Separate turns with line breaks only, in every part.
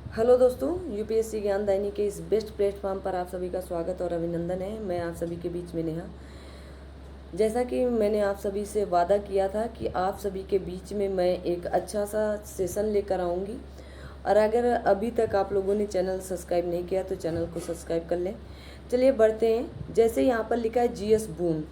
Hello दोस्तों, UPSC ज्ञान दैनिक के इस बेस्ट प्लेटफॉर्म पर आप सभी का स्वागत और अभिनंदन है। मैं आप सभी के बीच में नेहा। जैसा कि मैंने आप सभी से वादा किया था कि आप सभी के बीच में मैं एक अच्छा सा सेशन लेकर आऊँगी, और अगर अभी तक आप लोगों ने चैनल सब्सक्राइब नहीं किया तो चैनल को सब्सक्राइब कर लें। चलिए बढ़ते हैं। जैसे यहाँ पर लिखा है जीएस बून,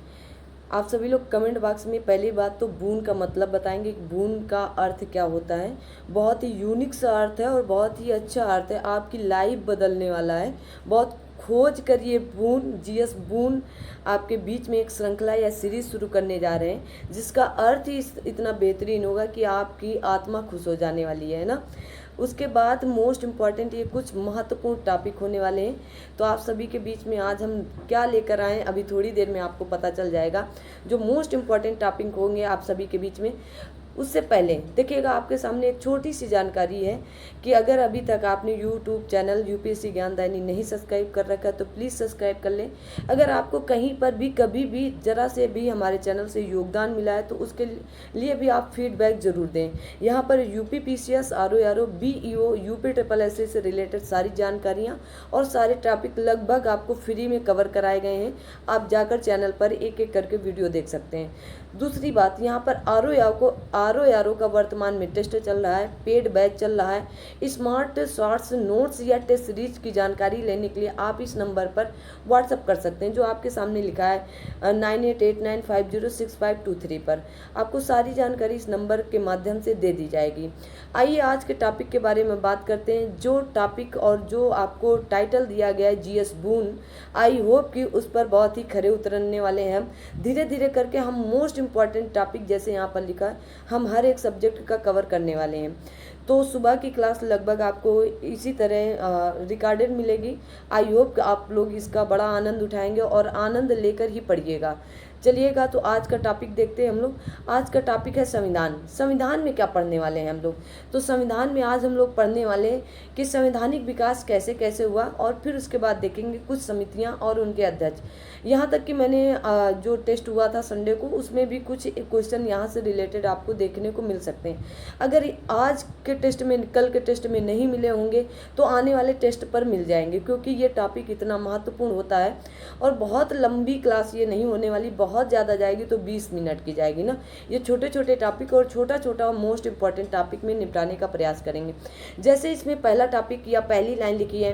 आप सभी लोग कमेंट बॉक्स में पहली बात तो बून का मतलब बताएंगे कि बून का अर्थ क्या होता है। बहुत ही यूनिक सा अर्थ है और बहुत ही अच्छा अर्थ है, आपकी लाइफ बदलने वाला है। बहुत खोज कर ये बून, जीएस बून आपके बीच में एक श्रृंखला या सीरीज शुरू करने जा रहे हैं, जिसका अर्थ ही इतना बेहतरीन होगा कि आपकी आत्मा खुश हो जाने वाली है ना। उसके बाद मोस्ट इम्पॉर्टेंट ये कुछ महत्वपूर्ण टॉपिक होने वाले हैं, तो आप सभी के बीच में आज हम क्या लेकर आए अभी थोड़ी देर में आपको पता चल जाएगा। जो मोस्ट इम्पॉर्टेंट टॉपिक होंगे आप सभी के बीच में, उससे पहले देखिएगा आपके सामने एक छोटी सी जानकारी है कि अगर अभी तक आपने यूट्यूब चैनल यूपीएससी ज्ञान दैनिक नहीं सब्सक्राइब कर रखा तो प्लीज़ सब्सक्राइब कर लें। अगर आपको कहीं पर भी कभी भी ज़रा से भी हमारे चैनल से योगदान मिला है तो उसके लिए भी आप फीडबैक ज़रूर दें। यहाँ पर UP PCS, RO, BEO, UP triple S से रिलेटेड सारी जानकारियाँ और सारे टॉपिक लगभग आपको फ्री में कवर कराए गए हैं। आप जाकर चैनल पर एक एक करके वीडियो देख सकते हैं। दूसरी बात, यहाँ पर आरओ का वर्तमान में टेस्ट चल रहा है, पेड बैच चल रहा है। स्मार्ट शॉर्ट्स नोट्स या टेस्ट सीरीज की जानकारी लेने के लिए आप इस नंबर पर व्हाट्सअप कर सकते हैं, जो आपके सामने लिखा है 9889506523 पर। आपको सारी जानकारी इस नंबर के माध्यम से दे दी जाएगी। आइए आज के टॉपिक के बारे में बात करते हैं। जो टॉपिक और जो आपको टाइटल दिया गया है जीएस बून, आई होप कि उस पर बहुत ही खरे उतरने वाले हैं हम। धीरे धीरे करके हम मोस्ट इम्पॉर्टेंट टॉपिक, जैसे यहाँ पर लिखा है, हम हर एक सब्जेक्ट का कवर करने वाले हैं। तो सुबह की क्लास लगभग आपको इसी तरह रिकॉर्डेड मिलेगी। आई होप आप लोग इसका बड़ा आनंद उठाएंगे और आनंद लेकर ही पढ़िएगा। चलिएगा तो आज का टॉपिक देखते हैं हम लोग। आज का टॉपिक है संविधान। संविधान में क्या पढ़ने वाले हैं हम लोग? तो संविधान में आज हम लोग पढ़ने वाले हैं कि संवैधानिक विकास कैसे कैसे हुआ, और फिर उसके बाद देखेंगे कुछ समितियां और उनके अध्यक्ष। यहाँ तक कि मैंने जो टेस्ट हुआ था संडे को, उसमें भी कुछ क्वेश्चन यहाँ से रिलेटेड आपको देखने को मिल सकते हैं। अगर आज के टेस्ट में, कल के टेस्ट में नहीं मिले होंगे तो आने वाले टेस्ट पर मिल जाएंगे, क्योंकि ये टॉपिक इतना महत्वपूर्ण होता है। और बहुत लंबी क्लास ये नहीं होने वाली, बहुत ज़्यादा जाएगी तो 20 मिनट की जाएगी ना। ये छोटे छोटे टॉपिक और छोटा छोटा मोस्ट इंपॉर्टेंट टॉपिक में निपटाने का प्रयास करेंगे। जैसे इसमें पहला टॉपिक या पहली लाइन लिखी है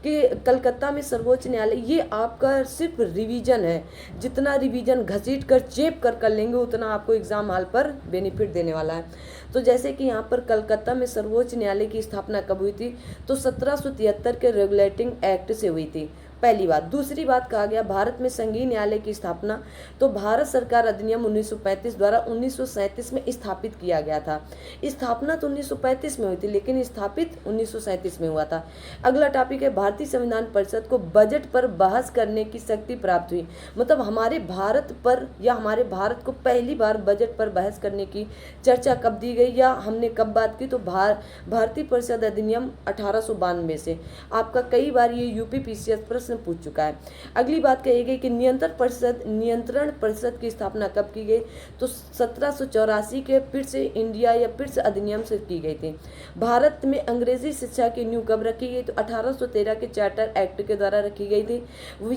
कि कलकत्ता में सर्वोच्च न्यायालय, ये आपका सिर्फ रिवीजन है। जितना रिवीजन घसीट कर चेप कर लेंगे उतना आपको एग्जाम हॉल पर बेनिफिट देने वाला है। तो जैसे कि यहाँ पर कलकत्ता में सर्वोच्च न्यायालय की स्थापना कब हुई थी? तो 1773 के रेगुलेटिंग एक्ट से हुई थी, पहली बात। दूसरी बात कहा गया भारत में संघीय न्यायालय की स्थापना, तो भारत सरकार अधिनियम 1935 द्वारा 1937 में स्थापित किया गया था। स्थापना तो 1935 में हुई थी, लेकिन स्थापित 1937 में हुआ था। अगला टॉपिक है भारतीय संविधान परिषद को बजट पर बहस करने की शक्ति प्राप्त हुई। मतलब हमारे भारत पर या हमारे भारत को पहली बार बजट पर बहस करने की चर्चा कब दी गई या हमने कब बात की? तो भारतीय परिषद अधिनियम 1892 से। आपका कई बार ये यूपी पीसीएस प्रश्न पूछ चुका है। अगली बात कही गई कि नियंत्रण परिषद की स्थापना कब की गई? तो 1784 के पिट्स इंडिया या पिट्स अधिनियम से की गई थी। भारत में अंग्रेजी शिक्षा की नींव कब रखी गई? तो 1813 के चार्टर एक्ट के द्वारा रखी गई थी।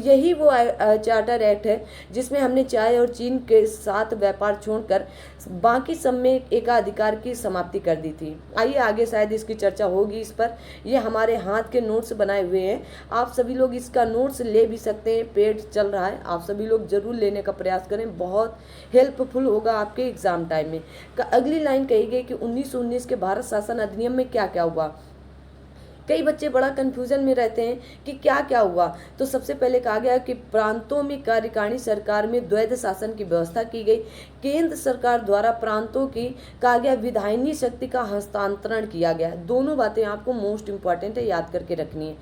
यही वो चार्टर एक्ट है जिसमें हमने चाय और चीन के साथ व्यापार छोड़कर बाकी सब में एकाधिकार की समाप्ति कर दी थी। आइए आगे शायद इसकी चर्चा होगी इस पर। ये हमारे हाथ के नोट्स बनाए हुए हैं, आप सभी लोग इसका नोट्स ले भी सकते हैं, पेड चल रहा है, आप सभी लोग जरूर लेने का प्रयास करें, बहुत हेल्पफुल होगा आपके एग्जाम टाइम में। अगली लाइन कही गई कि 1919 के भारत शासन अधिनियम में क्या क्या हुआ। कई बच्चे बड़ा कंफ्यूजन में रहते हैं कि क्या क्या हुआ। तो सबसे पहले कहा गया कि प्रांतों में कार्यकारिणी सरकार में द्वैध शासन की व्यवस्था की गई। केंद्र सरकार द्वारा प्रांतों की कहा गया विधायिनी शक्ति का हस्तांतरण किया गया। दोनों बातें आपको मोस्ट इंपॉर्टेंट है, याद करके रखनी है।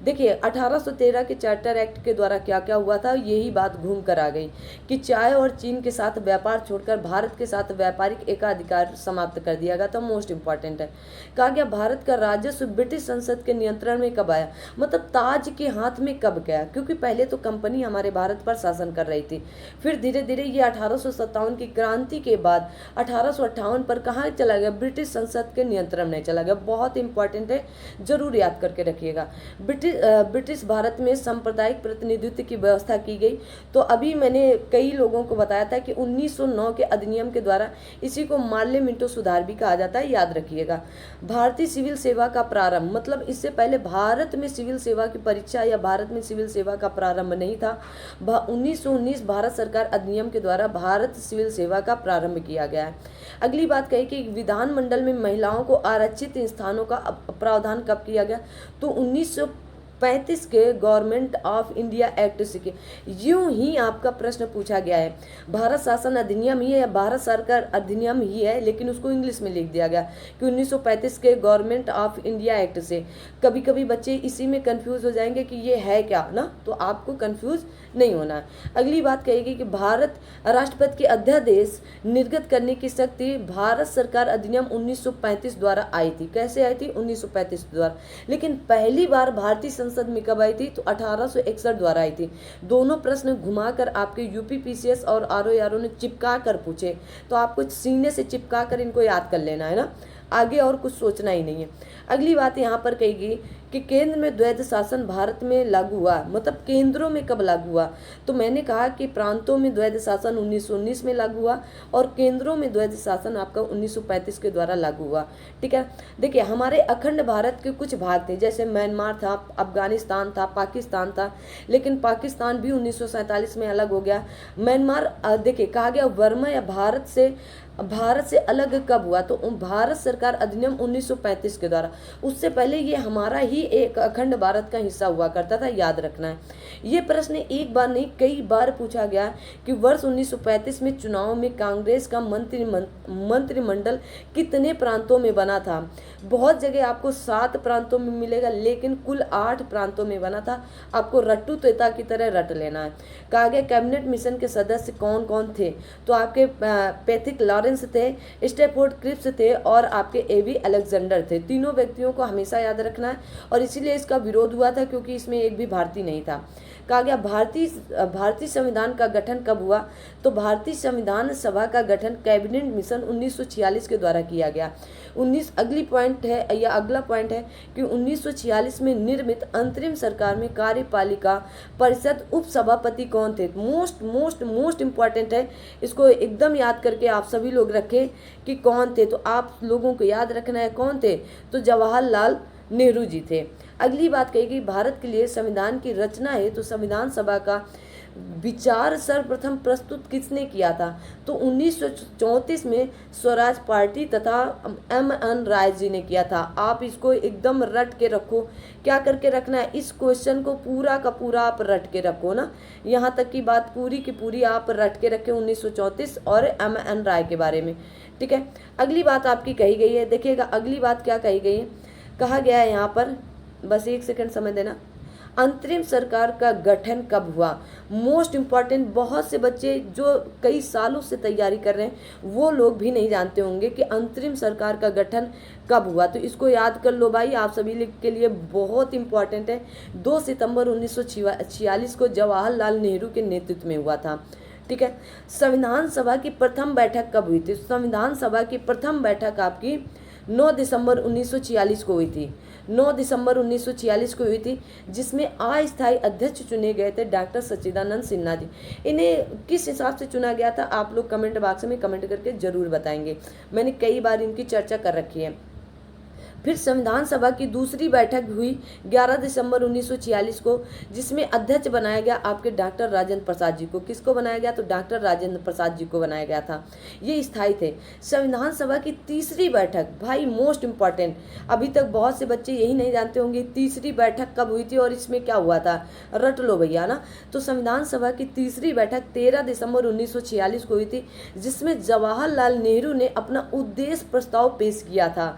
देखिए 1813 के चार्टर एक्ट के द्वारा क्या क्या हुआ था, यही बात घूम कर आ गई कि चाय और चीन के साथ व्यापार छोड़कर भारत के साथ व्यापारिक एकाधिकार समाप्त कर दिया गया था। मोस्ट इंपॉर्टेंट है, कहा गया भारत का राजस्व ब्रिटिश संसद के नियंत्रण में कब आया, मतलब ताज के हाथ में कब गया, क्योंकि पहले तो कंपनी हमारे भारत पर शासन कर रही थी, फिर धीरे धीरे ये 1857 की क्रांति के बाद 1858 पर कहाँ चला गया, ब्रिटिश संसद के नियंत्रण में चला गया। बहुत इंपॉर्टेंट है, जरूर याद करके रखिएगा। ब्रिटिश भारत में सांप्रदायिक प्रतिनिधित्व की व्यवस्था की गई। तो अभी मैंने कई लोगों को बताया था कि 1909 के अधिनियम के द्वारा इसी को मार्ले मिंटो सुधार भी कहा जाता है, याद रखिएगा। भारतीय सिविल सेवा का प्रारंभ, मतलब इससे पहले भारत में सिविल सेवा की परीक्षा या भारत में सिविल सेवा का प्रारंभ नहीं था। 1919 भारत सरकार अधिनियम के द्वारा भारत सिविल सेवा का प्रारंभ किया गया है। अगली बात कही कि विधानमंडल में महिलाओं को आरक्षित स्थानों का प्रावधान कब किया गया, तो 1935 के गवर्नमेंट ऑफ इंडिया एक्ट से। यूं ही आपका प्रश्न पूछा गया है, भारत शासन अधिनियम ही है या भारत सरकार अधिनियम ही है, लेकिन उसको इंग्लिश में लिख दिया गया कि 1935 के गवर्नमेंट ऑफ इंडिया एक्ट से। कभी कभी बच्चे इसी में कंफ्यूज हो जाएंगे कि ये है क्या ना, तो आपको कंफ्यूज नहीं होना है। अगली बात कहेगी कि भारत राष्ट्रपति के अध्यादेश निर्गत करने की शक्ति भारत सरकार अधिनियम 1935 द्वारा आई थी। कैसे आई थी, 1935 द्वारा। लेकिन पहली बार भारतीय संसद में कब आई थी, तो 1861 द्वारा आई थी। दोनों प्रश्न घुमाकर आपके यूपी पीसीएस और आरओ ने चिपका कर पूछे, तो आपको सीने से चिपका कर इनको याद कर लेना है ना, आगे और कुछ सोचना ही नहीं है। अगली बात यहाँ पर कहेगी कि केंद्र में द्वैध शासन भारत में लागू हुआ, मतलब केंद्रों में कब लागू हुआ, तो मैंने कहा कि प्रांतों में द्वैध शासन 1919 में लागू हुआ और केंद्रों में द्वैध शासन आपका 1935 के द्वारा लागू हुआ। ठीक है, देखिए हमारे अखंड भारत के कुछ भाग थे, जैसे म्यांमार था, अफगानिस्तान था, पाकिस्तान था, लेकिन पाकिस्तान भी 1947 में अलग हो गया। म्यांमार देखिए कहा गया वर्मा या भारत से अलग कब हुआ, तो भारत सरकार अधिनियम 1935 के द्वारा। उससे पहले ये हमारा ही एक अखंड भारत का हिस्सा हुआ करता था, याद रखना है। ये प्रश्न एक बार नहीं कई बार पूछा गया कि वर्ष 1935 में चुनाव में कांग्रेस का मंत्रिमंडल कितने प्रांतों में बना था। बहुत जगह आपको 7 प्रांतों में मिलेगा, लेकिन कुल 8 प्रांतों में बना था। आपको रट्टू तोता की तरह रट लेना है। कहा गया कैबिनेट मिशन के सदस्य कौन कौन थे, तो आपके पैथिक लॉरेंस थे, स्टेफोर्ड क्रिप्स थे और आपके एवी अलेक्जेंडर थे। तीनों व्यक्तियों को हमेशा याद रखना है, और इसीलिए इसका विरोध हुआ था क्योंकि इसमें एक भी भारतीय नहीं था। कहा गया भारतीय संविधान का गठन कब हुआ, तो भारतीय संविधान सभा का गठन कैबिनेट मिशन 1946 के द्वारा किया गया। अगला पॉइंट है कि 1946 में निर्मित अंतरिम सरकार में कार्यपालिका परिषद उपसभापति कौन थे। मोस्ट इंपॉर्टेंट है, इसको एकदम याद करके आप सभी लोग रखें कि कौन थे, तो आप लोगों को याद रखना है कौन थे, तो जवाहरलाल नेहरू जी थे। अगली बात कहेगी भारत के लिए संविधान की रचना है, तो संविधान सभा का विचार सर्वप्रथम प्रस्तुत किसने किया था, तो 1934 में स्वराज पार्टी तथा M.N. राय जी ने किया था। आप इसको एकदम रट के रखो, क्या करके रखना है, इस क्वेश्चन को पूरा का पूरा आप रट के रखो ना, यहाँ तक की बात पूरी की पूरी आप रट के रखें 1934 और M.N. राय के बारे में। ठीक है, अगली बात आपकी कही गई है, देखिएगा अगली बात क्या कही गई है। कहा गया है यहाँ पर, बस एक सेकंड समय देना, अंतरिम सरकार का गठन कब हुआ। मोस्ट इम्पॉर्टेंट, बहुत से बच्चे जो कई सालों से तैयारी कर रहे हैं वो लोग भी नहीं जानते होंगे कि अंतरिम सरकार का गठन कब हुआ, तो इसको याद कर लो भाई, आप सभी के लिए बहुत इंपॉर्टेंट है। 2 सितंबर 1946 को जवाहरलाल नेहरू के नेतृत्व में हुआ था। ठीक है, संविधान सभा की प्रथम बैठक कब हुई थी, संविधान सभा की प्रथम बैठक आपकी 9 दिसंबर 1946 को हुई थी। 9 दिसंबर 1946 को हुई थी, जिसमें अस्थायी अध्यक्ष चुने गए थे डॉक्टर सच्चिदानंद सिन्हा जी। इन्हें किस हिसाब से चुना गया था, आप लोग कमेंट बॉक्स में कमेंट करके जरूर बताएंगे, मैंने कई बार इनकी चर्चा कर रखी है। फिर संविधान सभा की दूसरी बैठक हुई 11 दिसंबर 1946 को, जिसमें अध्यक्ष बनाया गया आपके डॉक्टर राजेंद्र प्रसाद जी को। किसको बनाया गया, तो डॉक्टर राजेंद्र प्रसाद जी को बनाया गया था, ये स्थायी थे। संविधान सभा की तीसरी बैठक, भाई मोस्ट इंपॉर्टेंट, अभी तक बहुत से बच्चे यही नहीं जानते होंगे तीसरी बैठक कब हुई थी और इसमें क्या हुआ था, रट लो भैया ना। तो संविधान सभा की तीसरी बैठक 13 दिसंबर 1946 को हुई थी, जिसमें जवाहरलाल नेहरू ने अपना उद्देश्य प्रस्ताव पेश किया था।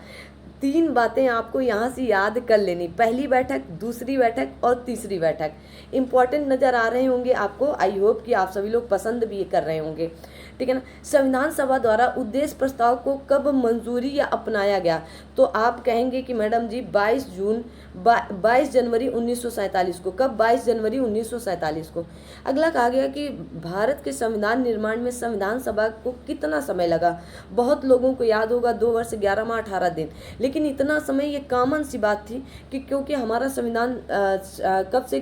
3 बातें आपको यहाँ से याद कर लेनी, पहली बैठक, दूसरी बैठक और तीसरी बैठक। इंपॉर्टेंट नज़र आ रहे होंगे आपको, आई होप कि आप सभी लोग पसंद भी कर रहे होंगे, ठीक है ना। संविधान सभा द्वारा उद्देश्य प्रस्ताव को कब मंजूरी या अपनाया गया? तो आप कहेंगे कि मैडम जी 22 जनवरी 1947 को। कब? 22 जनवरी 1947 को। अगला कहा गया कि भारत के संविधान निर्माण में संविधान सभा को कितना समय लगा? बहुत लोगों को याद होगा 2 वर्ष 11 माह 18 दिन, लेकिन इतना समय ये कॉमन सी बात थी कि क्योंकि हमारा संविधान कब से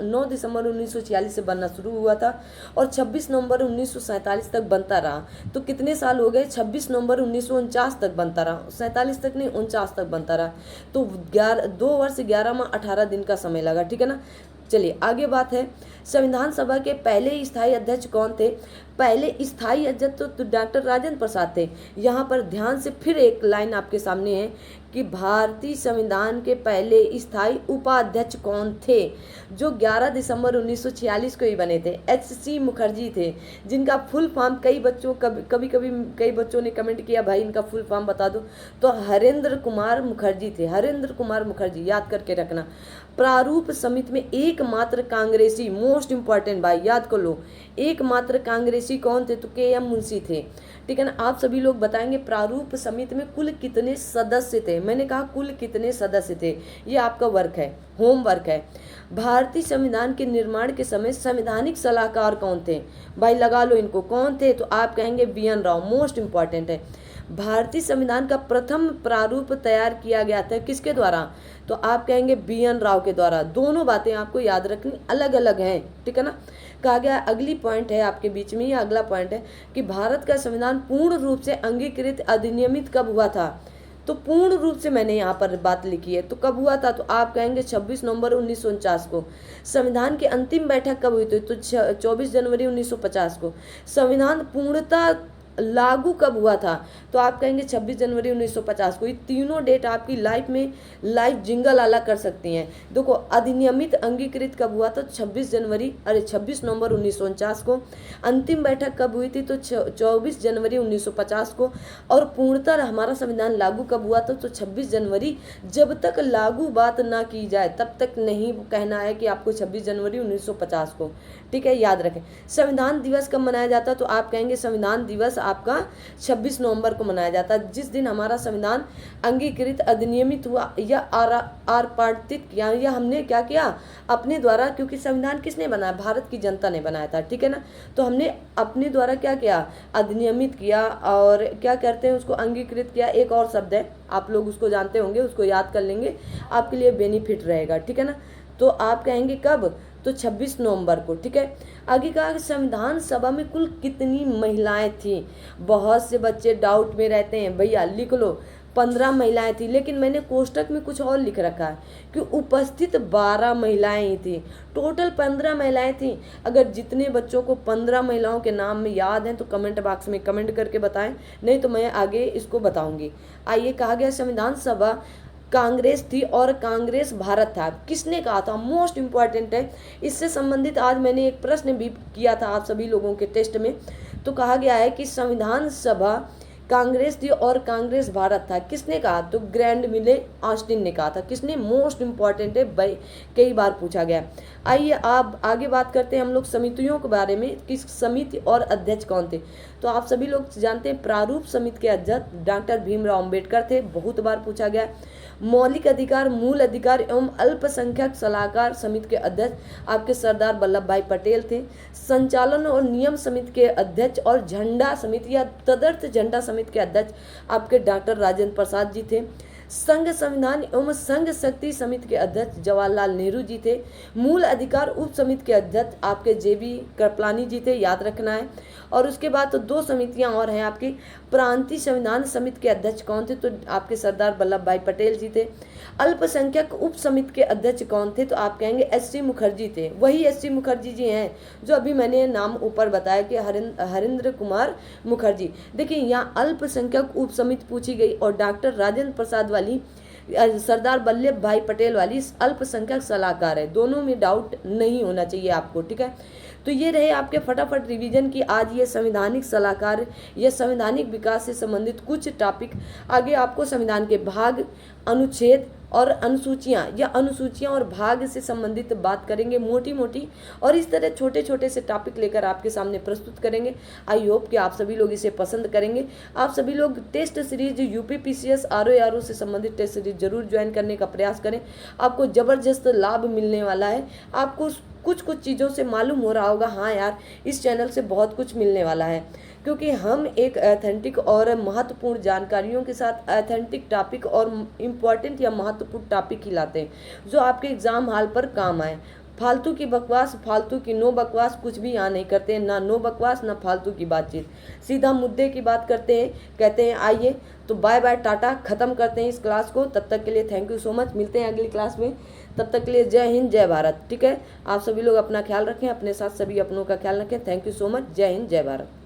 9 दिसंबर 1946 से बनना शुरू हुआ था और 26 नवंबर 1947 तक बनता रहा। तो कितने साल हो गए? 26 नवंबर 1949 तक बनता रहा, 47 तक नहीं 49 तक बनता रहा। तो 2 वर्ष 11 माह 18 दिन का समय लगा, ठीक है ना। चलिए आगे बात है, संविधान सभा के पहले स्थायी अध्यक्ष कौन थे? पहले स्थायी अध्यक्ष तो डॉक्टर राजेंद्र प्रसाद थे। यहाँ पर ध्यान से फिर एक लाइन आपके सामने है कि भारतीय संविधान के पहले स्थायी उपाध्यक्ष कौन थे? जो 11 दिसंबर 1946 को ही बने थे, HC मुखर्जी थे, जिनका फुल फॉर्म कई बच्चों ने कमेंट किया भाई इनका फुल फॉर्म बता दो, तो हरेंद्र कुमार मुखर्जी थे। हरेंद्र कुमार मुखर्जी याद करके रखना। प्रारूप समिति में एकमात्र कांग्रेसी, मोस्ट इंपॉर्टेंट भाई याद कर लो, एकमात्र कांग्रेसी कौन थे? तो KM मुंशी थे, ठीक है ना। आप सभी लोग बताएंगे प्रारूप समिति में कुल कितने सदस्य थे? मैंने कहा कुल कितने सदस्य थे, ये आपका वर्क है, होमवर्क है। भारतीय संविधान के निर्माण के समय संवैधानिक सलाहकार कौन थे? भाई लगा लो इनको, कौन थे? तो आप कहेंगे BN राव, मोस्ट इंपॉर्टेंट है। भारतीय संविधान का प्रथम प्रारूप तैयार किया गया था किसके द्वारा? तो आप कहेंगे BN राव के द्वारा। दोनों बातें आपको याद रखनी, अलग अलग हैं, ठीक है ना। कहा गया, अगली पॉइंट है आपके बीच में, ये अगला पॉइंट है कि भारत का संविधान पूर्ण रूप से अंगीकृत अधिनियमित कब हुआ था? तो पूर्ण रूप से मैंने यहाँ पर बात लिखी है, तो कब हुआ था? तो आप कहेंगे 26 नवंबर 1949 को। संविधान की अंतिम बैठक कब हुई थी? तो 24 जनवरी 1950 को। संविधान पूर्णतः लागू कब हुआ था? तो आप कहेंगे 26 जनवरी 1950 को। ये तीनों डेट आपकी लाइफ में लाइफ जिंगल अलग कर सकती हैं। देखो, अधिनियमित अंगीकृत कब हुआ था? 26 नवंबर 1949 को। अंतिम बैठक कब हुई थी? तो 24 जनवरी 1950 को। और पूर्णतः हमारा संविधान लागू कब हुआ था? तो 26 जनवरी। जब तक लागू बात ना की जाए तब तक नहीं कहना है कि आपको 26 जनवरी 1950 को, ठीक है, याद रखें। संविधान दिवस कब मनाया जाता है? तो आप कहेंगे संविधान दिवस आपका 26 नवंबर को मनाया जाता है, जिस दिन हमारा संविधान अंगीकृत अधिनियमित हुआ या आर्पाटित किया, या हमने क्या किया अपने द्वारा, क्योंकि संविधान किसने बनाया? भारत की जनता ने बनाया था, ठीक है ना। तो हमने अपने द्वारा क्या किया? अधिनियमित किया, और क्या करते हैं उसको? अंगीकृत किया। एक और शब्द है, आप लोग उसको जानते होंगे, उसको याद कर लेंगे, आपके लिए बेनिफिट रहेगा, ठीक है ना। तो आप कहेंगे कब? तो 26 नवंबर को, ठीक है। आगे कहा कि संविधान सभा में कुल कितनी महिलाएं थी? बहुत से बच्चे डाउट में रहते हैं, भैया लिख लो 15 महिलाएं थी, लेकिन मैंने कोष्टक में कुछ और लिख रखा है कि उपस्थित 12 महिलाएं ही थी। टोटल 15 महिलाएं थी। अगर जितने बच्चों को 15 महिलाओं के नाम में याद हैं तो कमेंट बॉक्स में कमेंट करके बताएं, नहीं तो मैं आगे इसको बताऊंगी। आइए, कहा गया संविधान सभा कांग्रेस थी और कांग्रेस भारत था। किसने कहा था? मोस्ट इंपॉर्टेंट है। इससे संबंधित आज मैंने एक प्रश्न भी किया था आप सभी लोगों के टेस्ट में। तो कहा गया है कि संविधान सभा कांग्रेस थी और कांग्रेस भारत था। किसने कहा? तो ग्रैंड मिले ऑस्टिन ने कहा था। किसने? मोस्ट इंपॉर्टेंट है भाई, कई बार पूछा गया। आइए आप आगे बात करते हैं हम लोग समितियों के बारे में, किस समिति और अध्यक्ष कौन थे। तो आप सभी लोग जानते हैं प्रारूप समिति के अध्यक्ष डॉक्टर भीमराव अंबेडकर थे, बहुत बार पूछा गया। मौलिक अधिकार, मूल अधिकार एवं अल्पसंख्यक सलाहकार समिति के अध्यक्ष आपके सरदार वल्लभ भाई पटेल थे। संचालन और नियम समिति के अध्यक्ष और झंडा समिति या तदर्थ झंडा समिति के अध्यक्ष आपके डॉक्टर राजेंद्र प्रसाद जी थे। संघ संविधान एवं संघ शक्ति समिति के अध्यक्ष जवाहरलाल नेहरू जी थे। मूल अधिकार उप समिति के अध्यक्ष आपके JB कृपलानी जी थे, याद रखना है। और उसके बाद तो 2 समितियां और हैं आपकी। प्रांतीय संविधान समिति के अध्यक्ष कौन थे? तो आपके सरदार वल्लभ भाई पटेल जी थे। अल्पसंख्यक उप समिति के अध्यक्ष कौन थे? तो आप कहेंगे HC मुखर्जी थे। वही HC मुखर्जी जी हैं जो अभी मैंने नाम ऊपर बताया कि हरेंद्र कुमार मुखर्जी। देखिए, यहाँ अल्पसंख्यक उप समिति पूछी गई और डॉक्टर राजेंद्र प्रसाद वाली सरदार वल्लभ भाई पटेल वाली अल्पसंख्यक सलाहकार है। दोनों में डाउट नहीं होना चाहिए आपको, ठीक है। तो ये रहे आपके फटाफट रिवीजन की आज ये संवैधानिक सलाहकार या संवैधानिक विकास से संबंधित कुछ टॉपिक। आगे आपको संविधान के भाग, अनुच्छेद और अनुसूचियां और भाग से संबंधित बात करेंगे मोटी मोटी, और इस तरह छोटे छोटे से टॉपिक लेकर आपके सामने प्रस्तुत करेंगे। आई होप कि आप सभी लोग इसे पसंद करेंगे। आप सभी लोग test series UP PCS RO से संबंधित टेस्ट सीरीज जरूर ज्वाइन करने का प्रयास करें। आपको जबरदस्त लाभ मिलने वाला है। आपको कुछ चीज़ों से मालूम हो रहा होगा, हाँ यार इस चैनल से बहुत कुछ मिलने वाला है, क्योंकि हम एक ऑथेंटिक और महत्वपूर्ण जानकारियों के साथ ऑथेंटिक टॉपिक और इम्पॉर्टेंट या महत्वपूर्ण टॉपिक ही लाते हैं जो आपके एग्जाम हॉल पर काम आए। फालतू की बकवास, फालतू की नो बकवास कुछ भी यहाँ नहीं करते हैं, ना नो बकवास ना फालतू की बातचीत, सीधा मुद्दे की बात करते हैं, कहते हैं आइए। तो बाय बाय, टाटा, ख़त्म करते हैं इस क्लास को। तब तक के लिए थैंक यू सो मच, मिलते हैं अगली क्लास में। तब तक के लिए जय हिंद जय भारत, ठीक है। आप सभी लोग अपना ख्याल रखें, अपने साथ सभी अपनों का ख्याल रखें। थैंक यू सो मच, जय हिंद जय भारत।